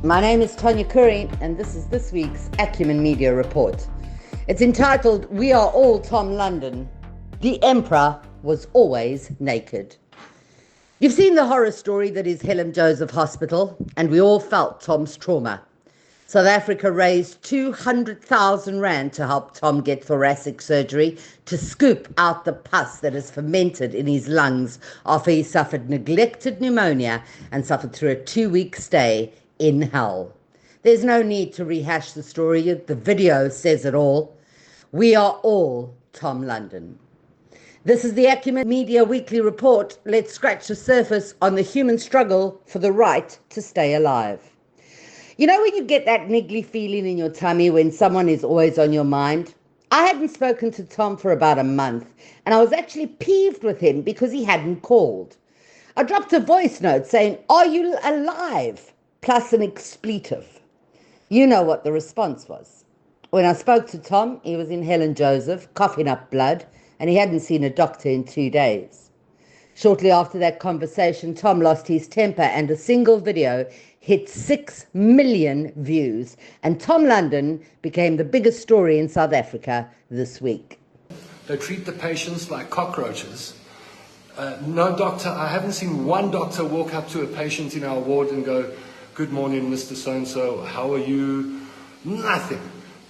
My name is Tonya Curry, and this is this week's Acumen Media Report. It's entitled, "We Are All Tom London. The Emperor Was Always Naked." You've seen the horror story that is Helen Joseph Hospital, and we all felt Tom's trauma. South Africa raised 200,000 rand to help Tom get thoracic surgery to scoop out the pus that is fermented in his lungs after he suffered neglected pneumonia and suffered through a 2-week stay in hell. There's no need to rehash the story. The video says it all. We are all Tom London. This is the Acumen Media Weekly Report. Let's scratch the surface on the human struggle for the right to stay alive. You know when you get that niggly feeling in your tummy when someone is always on your mind? I hadn't spoken to Tom for about a month, and I was actually peeved with him because he hadn't called. I dropped a voice note saying, "Are you alive?" plus an expletive. You know what the response was. When I spoke to Tom, he was in Helen Joseph, coughing up blood, and he hadn't seen a doctor in 2 days. Shortly after that conversation, Tom lost his temper and a single video hit 6 million views, and Tom London became the biggest story in South Africa this week. They treat the patients like cockroaches. No doctor, I haven't seen one doctor walk up to a patient in our ward and go, "Good morning, Mr. So-and-so, how are you?" Nothing.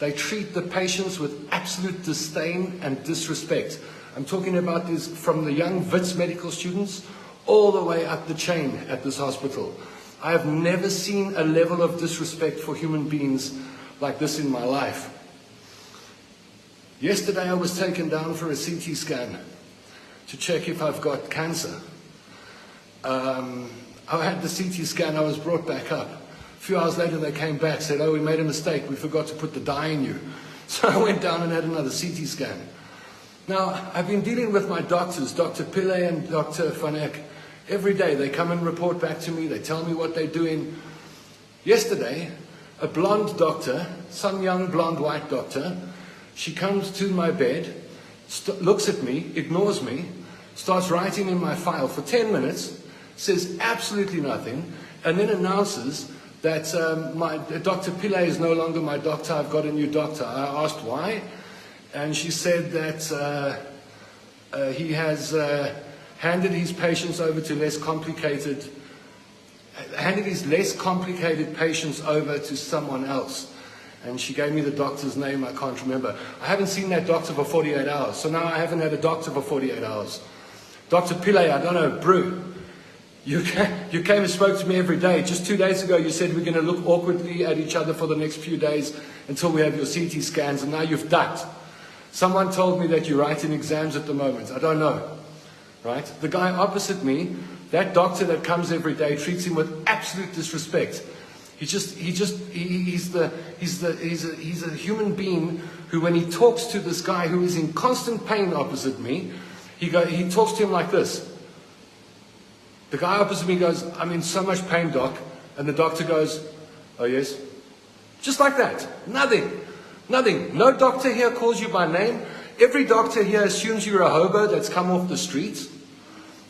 They treat the patients with absolute disdain and disrespect. I'm talking about this from the young Wits medical students all the way up the chain at this hospital. I have never seen a level of disrespect for human beings like this in my life. Yesterday I was taken down for a CT scan to check if I've got cancer. I had the CT scan, I was brought back up. A few hours later they came back, said, "Oh, we made a mistake, we forgot to put the dye in you." So I went down and had another CT scan. Now, I've been dealing with my doctors, Dr. Pillay and Dr. Van Eck. Every day they come and report back to me, they tell me what they're doing. Yesterday, a blonde doctor, some young blonde white doctor, she comes to my bed, looks at me, ignores me, starts writing in my file for 10 minutes, says absolutely nothing, and then announces that Dr. Pillay is no longer my doctor, I've got a new doctor. I asked why, and she said that he has handed his patients over to less complicated patients over to someone else. And she gave me the doctor's name, I can't remember. I haven't seen that doctor for 48 hours, so now I haven't had a doctor for 48 hours. Dr. Pillay, I don't know, Brew, you came and spoke to me every day. Just 2 days ago you said we're going to look awkwardly at each other for the next few days until we have your CT scans, and now you've ducked. Someone told me that you're writing exams at the moment. I don't know. Right? The guy opposite me, that doctor that comes every day, treats him with absolute disrespect. He's a human being who, when he talks to this guy who is in constant pain opposite me, he talks to him like this. The guy opposite me goes, "I'm in so much pain, doc," and the doctor goes, "Oh yes?" Just like that. Nothing. No doctor here calls you by name. Every doctor here assumes you're a hobo that's come off the streets.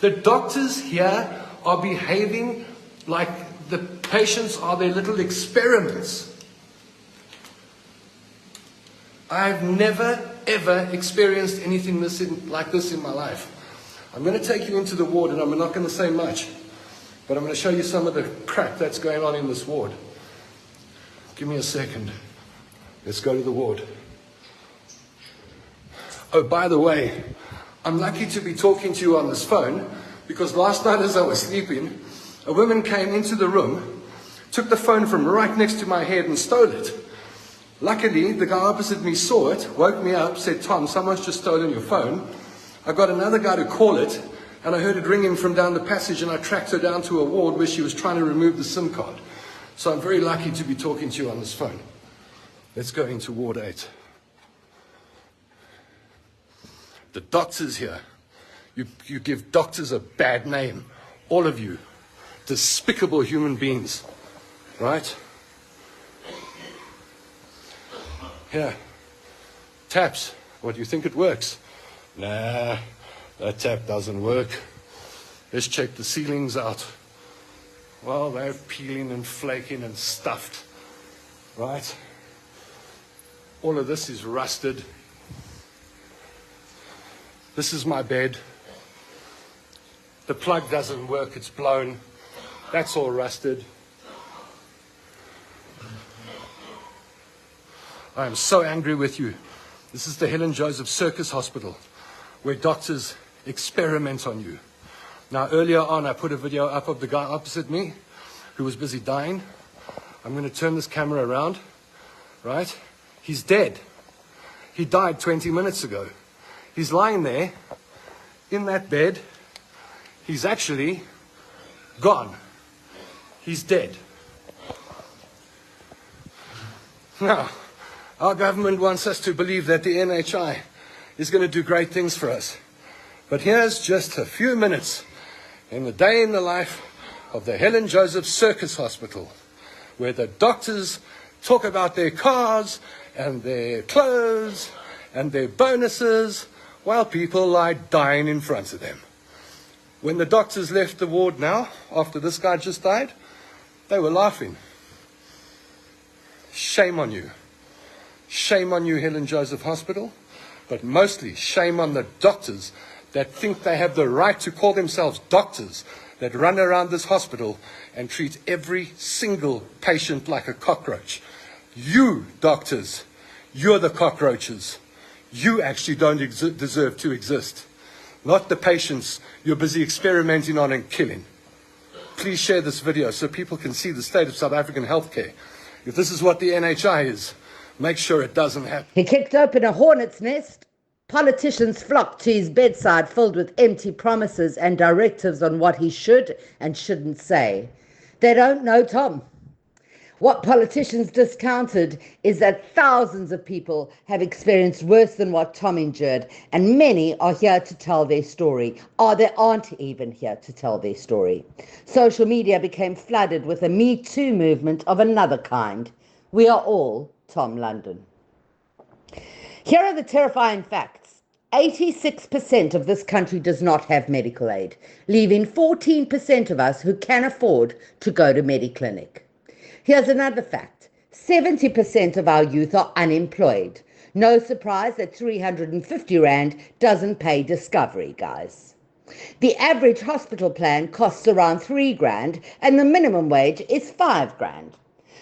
The doctors here are behaving like the patients are their little experiments. I've never, ever experienced anything like this in my life. I'm going to take you into the ward, and I'm not going to say much, but I'm going to show you some of the crap that's going on in this ward. Give me a second. Let's go to the ward. Oh, by the way, I'm lucky to be talking to you on this phone because last night as I was sleeping, a woman came into the room, took the phone from right next to my head and stole it. Luckily, the guy opposite me saw it, woke me up, said, "Tom, someone's just stolen your phone." I got another guy to call it, and I heard it ringing from down the passage, and I tracked her down to a ward where she was trying to remove the SIM card. So I'm very lucky to be talking to you on this phone. Let's go into Ward 8. The doctors here, you give doctors a bad name. All of you. Despicable human beings. Right? Here. Taps. What, do you think it works? Nah, that tap doesn't work. Let's check the ceilings out. Well, they're peeling and flaking and stuffed, right? All of this is rusted. This is my bed. The plug doesn't work, it's blown. That's all rusted. I am so angry with you. This is the Helen Joseph Circus Hospital, where doctors experiment on you. Now, earlier on, I put a video up of the guy opposite me who was busy dying. I'm going to turn this camera around, right? He's dead. He died 20 minutes ago. He's lying there in that bed. He's actually gone. He's dead. Now, our government wants us to believe that the NHI is going to do great things for us. But here's just a few minutes in the day in the life of the Helen Joseph Circus Hospital, where the doctors talk about their cars and their clothes and their bonuses while people lie dying in front of them. When the doctors left the ward now, after this guy just died, they were laughing. Shame on you. Shame on you, Helen Joseph Hospital, but mostly shame on the doctors that think they have the right to call themselves doctors, that run around this hospital and treat every single patient like a cockroach. You, doctors, you're the cockroaches. You actually don't deserve to exist. Not the patients you're busy experimenting on and killing. Please share this video so people can see the state of South African healthcare. If this is what the NHI is, make sure it doesn't happen. He kicked open a hornet's nest. Politicians flocked to his bedside filled with empty promises and directives on what he should and shouldn't say. They don't know Tom. What politicians discounted is that thousands of people have experienced worse than what Tom endured, and many are here to tell their story, or they aren't even here to tell their story. Social media became flooded with a Me Too movement of another kind. We are all Tom London. Here are the terrifying facts. 86% of this country does not have medical aid, leaving 14% of us who can afford to go to Mediclinic. Here's another fact. 70% of our youth are unemployed. No surprise that 350 Rand doesn't pay Discovery, guys. The average hospital plan costs around 3 grand and the minimum wage is 5 grand.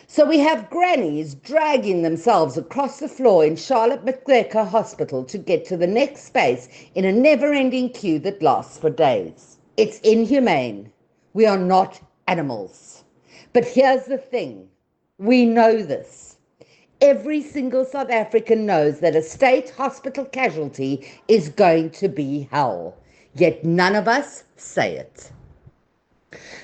So we have grannies dragging themselves across the floor in Charlotte Macgregor Hospital to get to the next space in a never-ending queue that lasts for days. It's inhumane. We are not animals. But here's the thing. We know this. Every single South African knows that a state hospital casualty is going to be hell. Yet none of us say it.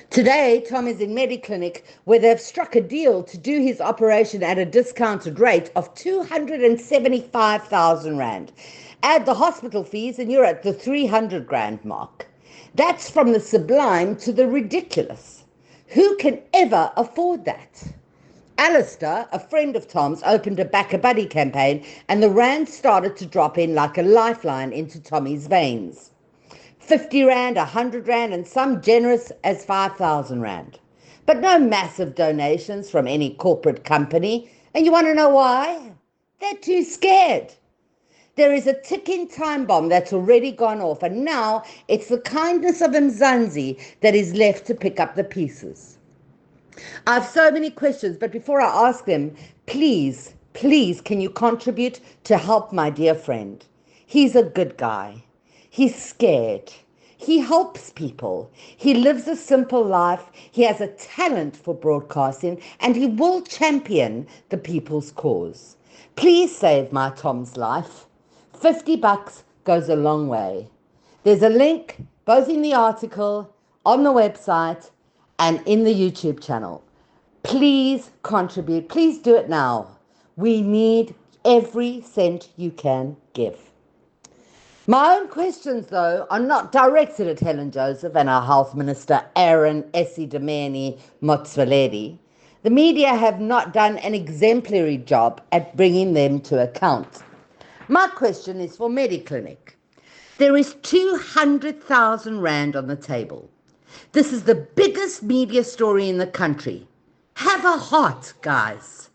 Today, Tom is in Mediclinic, where they've struck a deal to do his operation at a discounted rate of 275,000 Rand. Add the hospital fees and you're at the 300 grand mark. That's from the sublime to the ridiculous. Who can ever afford that? Alistair, a friend of Tom's, opened a Back a Buddy campaign and the rand started to drop in like a lifeline into Tommy's veins. 50 Rand, 100 Rand, and some generous as 5,000 Rand. But no massive donations from any corporate company. And you want to know why? They're too scared. There is a ticking time bomb that's already gone off, and now it's the kindness of Mzansi that is left to pick up the pieces. I have so many questions, but before I ask them, please, can you contribute to help my dear friend? He's a good guy. He's scared. He helps people. He lives a simple life. He has a talent for broadcasting, and he will champion the people's cause. Please save my Tom's life. $50 goes a long way. There's a link both in the article, on the website, and in the YouTube channel. Please contribute. Please do it now. We need every cent you can give. My own questions, though, are not directed at Helen Joseph and our Health Minister, Aaron Esidimeni Motsoaledi. The media have not done an exemplary job at bringing them to account. My question is for Mediclinic. There is 200,000 Rand on the table. This is the biggest media story in the country. Have a heart, guys.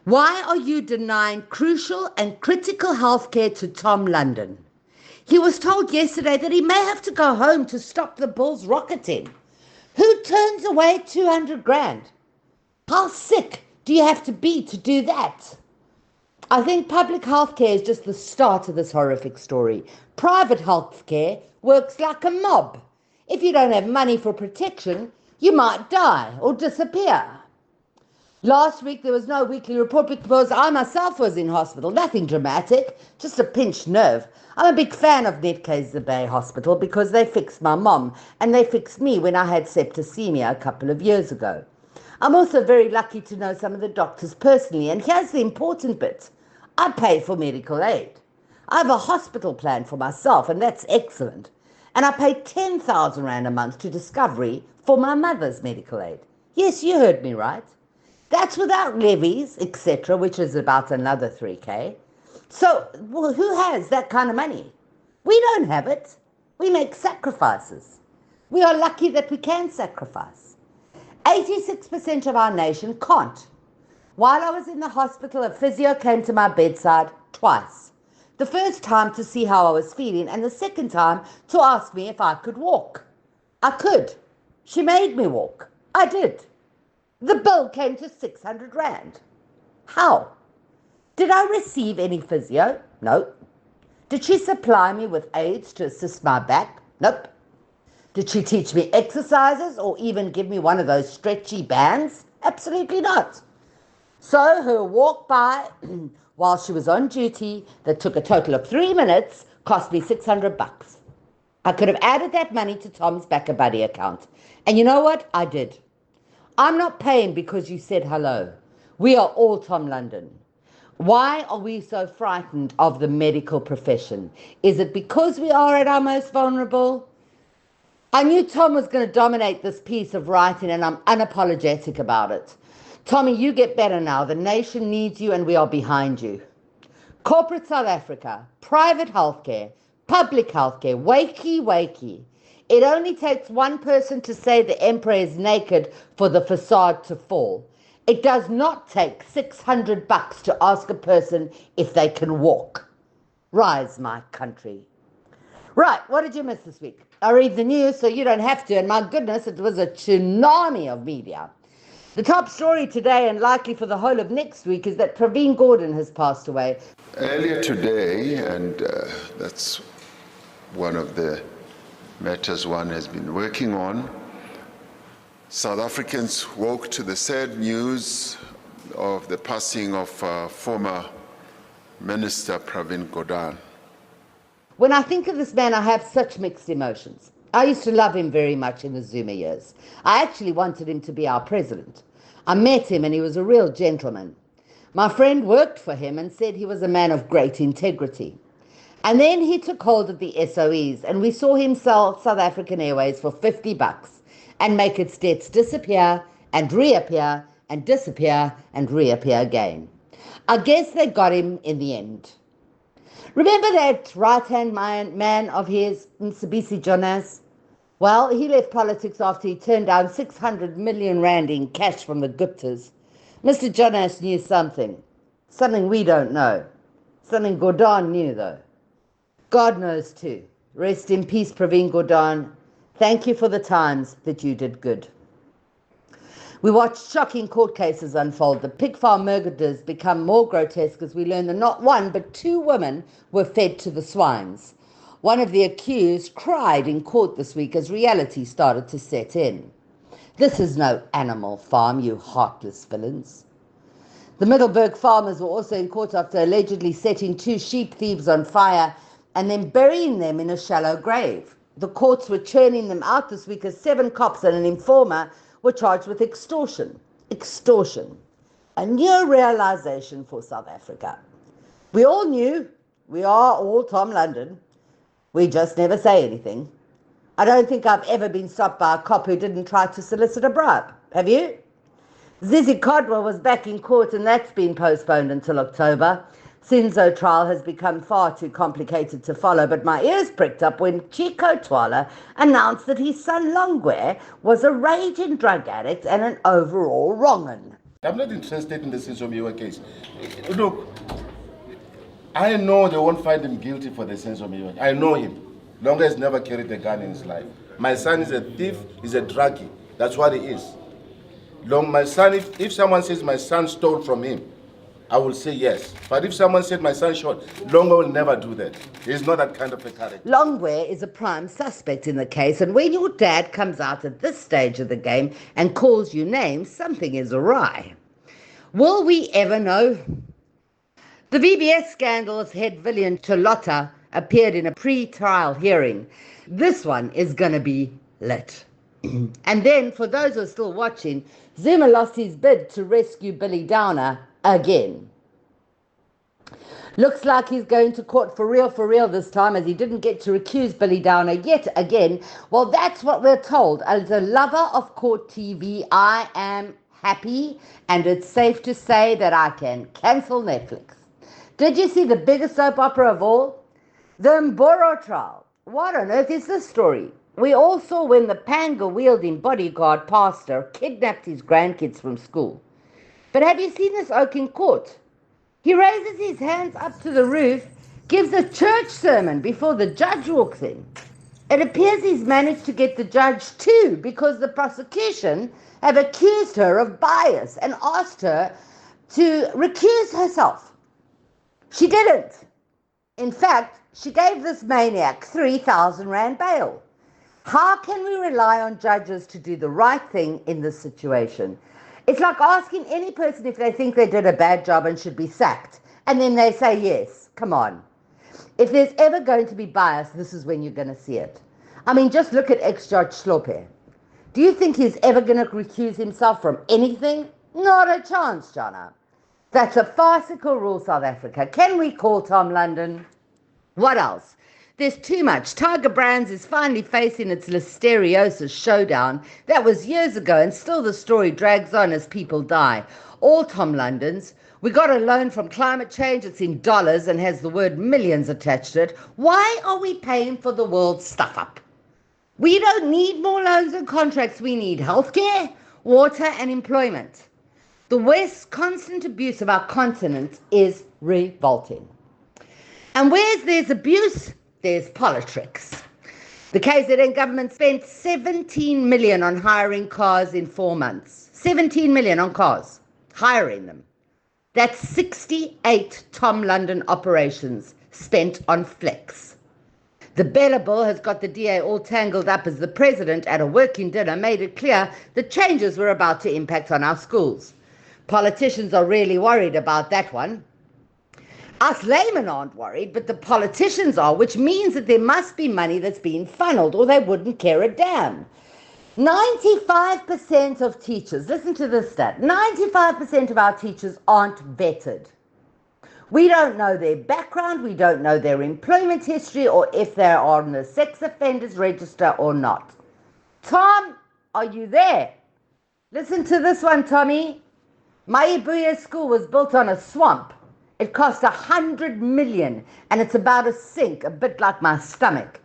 Why are you denying crucial and critical healthcare to Tom London? He was told yesterday that he may have to go home to stop the Bulls rocketing. Who turns away 200 grand? How sick do you have to be to do that? I think public healthcare is just the start of this horrific story. Private healthcare works like a mob. If you don't have money for protection, you might die or disappear. Last week there was no weekly report because I myself was in hospital. Nothing dramatic, just a pinched nerve. I'm a big fan of Netcase Bay Hospital because they fixed my mom and they fixed me when I had septicemia a couple of years ago. I'm also very lucky to know some of the doctors personally, and here's the important bit. I pay for medical aid. I have a hospital plan for myself, and that's excellent. And I pay 10,000 Rand a month to Discovery for my mother's medical aid. Yes, you heard me right. That's without levies, etc., which is about another 3K. So, well, who has that kind of money? We don't have it. We make sacrifices. We are lucky that we can sacrifice. 86% of our nation can't. While I was in the hospital, a physio came to my bedside twice. The first time to see how I was feeling, and the second time to ask me if I could walk. I could. She made me walk. I did. The bill came to 600 Rand. How? Did I receive any physio? No. Did she supply me with aids to assist my back? Nope. Did she teach me exercises or even give me one of those stretchy bands? Absolutely not. So her walk by while she was on duty that took a total of 3 minutes cost me 600 bucks. I could have added that money to Tom's BackaBuddy account. And you know what? I did. I'm not paying because you said hello. We are all Tom London. Why are we so frightened of the medical profession? Is it because we are at our most vulnerable? I knew Tom was going to dominate this piece of writing, and I'm unapologetic about it. Tommy, you get better now. The nation needs you and we are behind you. Corporate South Africa, private healthcare, public healthcare, wakey, wakey. It only takes one person to say the emperor is naked for the facade to fall. It does not take 600 bucks to ask a person if they can walk. Rise, my country. Right, what did you miss this week? I read the news so you don't have to, and my goodness, it was a tsunami of media. The top story today, and likely for the whole of next week, is that Praveen Gordhan has passed away. Earlier today, and that's one of the matters one has been working on, South Africans woke to the sad news of the passing of former Minister Praveen Gordhan. When I think of this man, I have such mixed emotions. I used to love him very much in the Zuma years. I actually wanted him to be our president. I met him and he was a real gentleman. My friend worked for him and said he was a man of great integrity. And then he took hold of the SOEs and we saw him sell South African Airways for 50 bucks and make its debts disappear and reappear and disappear and reappear again. I guess they got him in the end. Remember that right-hand man of his, Mcebisi Jonas? Well, he left politics after he turned down 600 million Rand in cash from the Guptas. Mr. Jonas knew something we don't know, something Gordhan knew though. God knows too. Rest in peace, Praveen Gordhan. Thank you for the times that you did good. We watched shocking court cases unfold. The pig farm murders become more grotesque as we learn that not one but two women were fed to the swines. One of the accused cried in court this week as reality started to set in. This is no animal farm, you heartless villains. The Middelburg farmers were also in court after allegedly setting two sheep thieves on fire and then burying them in a shallow grave. The courts were churning them out this week as 7 cops and an informer were charged with extortion. Extortion. A new realization for South Africa. We all knew. We are all Tom London. We just never say anything. I don't think I've ever been stopped by a cop who didn't try to solicit a bribe. Have you? Zizi Kodwa was back in court and that's been postponed until October. Senzo trial has become far too complicated to follow, but my ears pricked up when Chico Twala announced that his son Longwe was a raging drug addict and an overall wrong'un. I'm not interested in the Senzo case. Look, I know they won't find him guilty for the Senzo. I know him. Longwe has never carried a gun in his life. My son is a thief, he's a druggie. That's what he is. My son, if someone says my son stole from him, I will say yes. But if someone said my son shot, Longwe will never do that. He's not that kind of a character. Longwe is a prime suspect in the case, and when your dad comes out at this stage of the game and calls you names, something is awry. Will we ever know? The VBS scandal's head villain, Tolota, appeared in a pre-trial hearing. This one is going to be lit. And then, for those who are still watching, Zuma lost his bid to rescue Billy Downer again. Looks like he's going to court for real this time, as he didn't get to recuse Billy Downer yet again. Well, that's what we're told. As a lover of court TV, I am happy, and it's safe to say that I can cancel Netflix. Did you see the biggest soap opera of all? The Mboro trial. What on earth is this story? We all saw when the panga-wielding bodyguard pastor kidnapped his grandkids from school. But have you seen this oak in court? He raises his hands up to the roof, gives a church sermon before the judge walks in. It appears he's managed to get the judge too, because the prosecution have accused her of bias and asked her to recuse herself. She didn't. In fact, she gave this maniac 3,000 Rand bail. How can we rely on judges to do the right thing in this situation? It's like asking any person if they think they did a bad job and should be sacked, and then they say yes. Come on. If there's ever going to be bias, this is when you're going to see it. I mean, just look at ex-Judge Slope. Do you think he's ever going to recuse himself from anything? Not a chance, Jonna. That's a farcical rule, South Africa. Can we call Tom London? What else? There's too much. Tiger Brands is finally facing its listeriosis showdown. That was years ago, and still the story drags on as people die. All Tom Londons. We got a loan from climate change. It's in dollars and has the word millions attached to it. Why are we paying for the world's stuff up? We don't need more loans and contracts. We need healthcare, water, and employment. The West's constant abuse of our continent is revolting. And where there's abuse, there's politics. The KZN government spent 17 million on hiring cars in 4 months. 17 million on cars, hiring them. That's 68 Tom London operations spent on flex. The Bella Bill has got the DA all tangled up as the president at a working dinner made it clear that changes were about to impact on our schools. Politicians are really worried about that one. Us laymen aren't worried, but the politicians are, which means that there must be money that's being funneled or they wouldn't care a damn. 95% of teachers, listen to this stat, 95% of our teachers aren't vetted. We don't know their background, we don't know their employment history, or if they're on the sex offenders register or not. Tom, are you there? Listen to this one, Tommy. Maibuya School was built on a swamp. It cost 100 million, and it's about to sink, a bit like my stomach.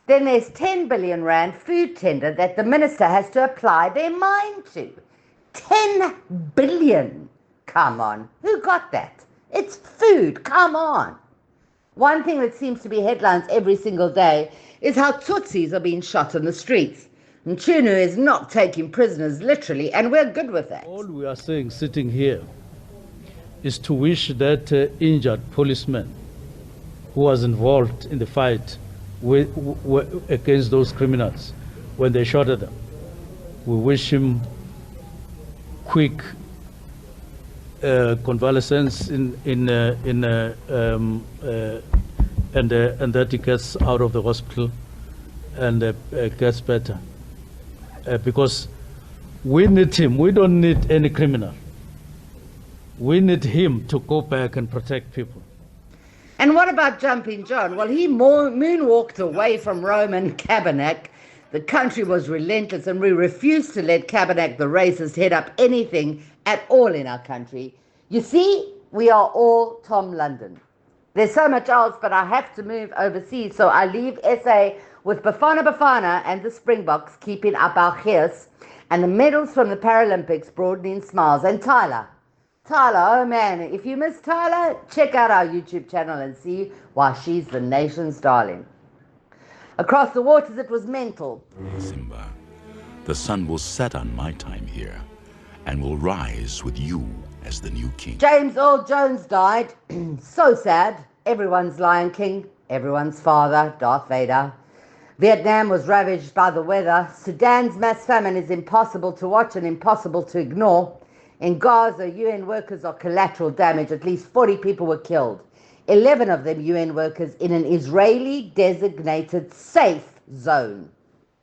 Then there's 10 billion Rand food tender that the minister has to apply their mind to. 10 billion. Come on, who got that? It's food, come on. One thing that seems to be headlines every single day is how Tutsis are being shot on the streets. And Chunu is not taking prisoners literally, and we're good with that. All we are saying sitting here is to wish that injured policeman who was involved in the fight against those criminals when they shot at them, we wish him quick convalescence and that he gets out of the hospital and gets better. Because we need him. We don't need any criminal. We need him to go back and protect people. And what about Jumping John? Well, he moonwalked away from Roman Kaepernick. The country was relentless, and we refused to let Kaepernick, the racist, head up anything at all in our country. You see, we are all Tom London. There's so much else, but I have to move overseas, so I leave SA with Bafana and the Springboks keeping up our gears, and the medals from the Paralympics broadening smiles. And Tyler, oh man, if you miss Tyler, check out our YouTube channel and see why she's the nation's darling. Across the waters, it was mental. Simba, the sun will set on my time here and will rise with you as the new king. James Earl Jones died. So sad. Everyone's Lion King, everyone's father, Darth Vader. Vietnam was ravaged by the weather. Sudan's mass famine is impossible to watch and impossible to ignore. In Gaza, UN workers are collateral damage. At least 40 people were killed. 11 of them UN workers in an Israeli designated safe zone.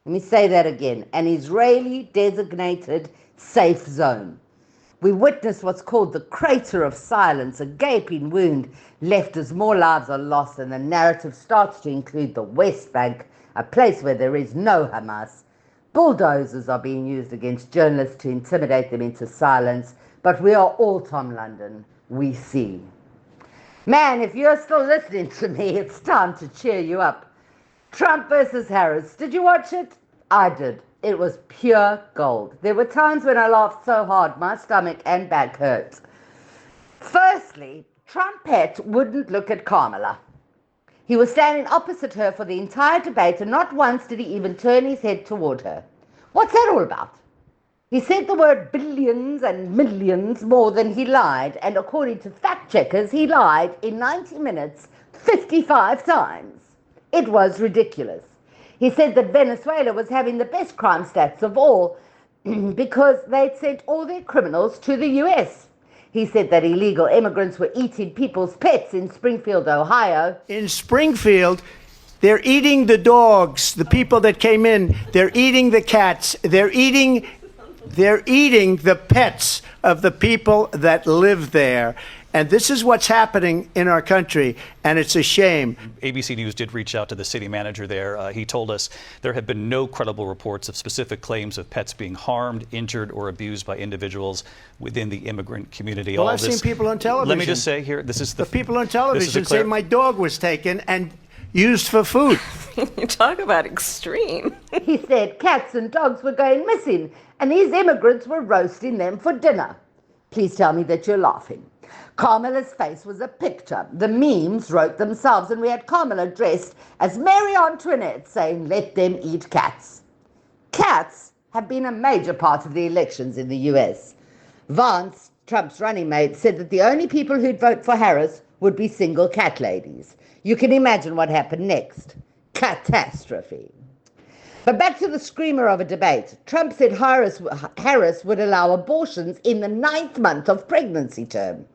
Let me say that again. An Israeli designated safe zone. We witnessed what's called the crater of silence, a gaping wound left as more lives are lost, and the narrative starts to include the West Bank, a place where there is no Hamas. Bulldozers are being used against journalists to intimidate them into silence, but we are all Tom London. We see. Man, if you're still listening to me, it's time to cheer you up. Trump versus Harris. Did you watch it? I did. It was pure gold. There were times when I laughed so hard my stomach and back hurt. Firstly, Trumpette wouldn't look at Kamala. He was standing opposite her for the entire debate, and not once did he even turn his head toward her. What's that all about? He said the word billions and millions more than he lied, and according to fact checkers, he lied in 90 minutes 55 times. It was ridiculous. He said that Venezuela was having the best crime stats of all because they'd sent all their criminals to the US. He said that illegal immigrants were eating people's pets in Springfield, Ohio. In Springfield, they're eating the dogs, the people that came in. They're eating the cats. They're eating the pets of the people that live there. And this is what's happening in our country, and it's a shame. ABC News did reach out to the city manager there. He told us there have been no credible reports of specific claims of pets being harmed, injured, or abused by individuals within the immigrant community. Well, I've seen people on television. Let me just say here, this is the people on television say my dog was taken and used for food. You talk about extreme. He said cats and dogs were going missing, and these immigrants were roasting them for dinner. Please tell me that you're laughing. Kamala's face was a picture. The memes wrote themselves, and we had Kamala dressed as Mary Antoinette saying, "Let them eat cats." Cats have been a major part of the elections in the US. Vance, Trump's running mate, said that the only people who'd vote for Harris would be single cat ladies. You can imagine what happened next. Catastrophe. But back to the screamer of a debate. Trump said Harris would allow abortions in the 9th month of pregnancy term.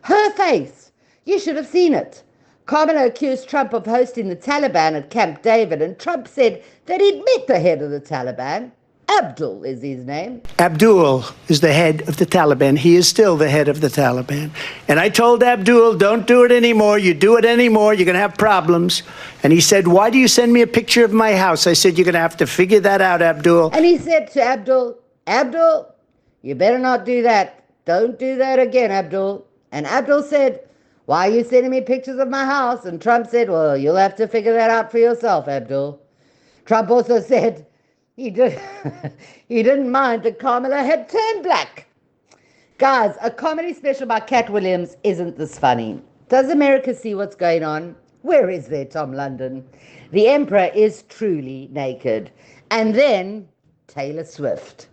Her face. You should have seen it. Kamala accused Trump of hosting the Taliban at Camp David, and Trump said that he'd met the head of the Taliban. Abdul is his name. Abdul is the head of the Taliban. He is still the head of the Taliban. And I told Abdul, don't do it anymore. You do it anymore, you're going to have problems. And he said, why do you send me a picture of my house? I said, you're going to have to figure that out, Abdul. And he said to Abdul, Abdul, you better not do that. Don't do that again, Abdul. And Abdul said, why are you sending me pictures of my house? And Trump said, well, you'll have to figure that out for yourself, Abdul. Trump also said he didn't mind that Kamala had turned black. Guys, a comedy special by Cat Williams isn't this funny. Does America see what's going on? Where is their Tom London? The emperor is truly naked. And then Taylor Swift.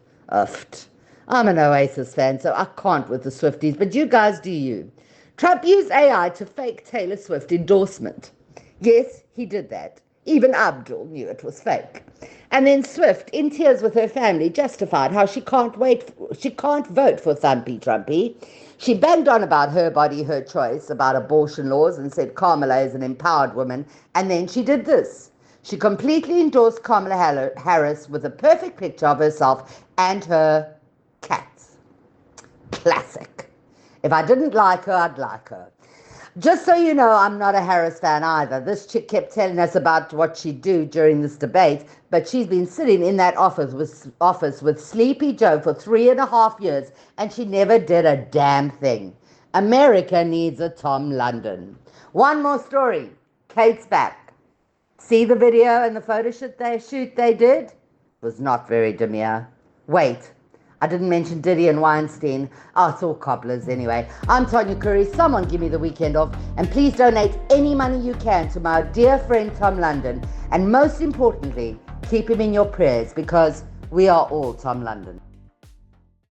I'm an Oasis fan, so I can't with the Swifties, but you guys do you. Trump used AI to fake Taylor Swift endorsement. Yes, he did that. Even Abdul knew it was fake. And then Swift, in tears with her family, justified how she can't vote for Thumpy Trumpy. She banged on about her body, her choice, about abortion laws, and said Kamala is an empowered woman. And then she did this. She completely endorsed Kamala Harris with a perfect picture of herself and her cats. Classic. If I didn't like her, I'd like her. Just so you know, I'm not a Harris fan either. This chick kept telling us about what she'd do during this debate, but she's been sitting in that office with Sleepy Joe for 3.5 years, and she never did a damn thing. America needs a Tom London. One more story. Kate's back. See the video and the photo shoot they did? It was not very demure. Wait, I didn't mention Diddy and Weinstein. Oh, it's all cobblers anyway. I'm Tanya Curry. Someone give me the weekend off. And please donate any money you can to my dear friend Tom London. And most importantly, keep him in your prayers because we are all Tom London.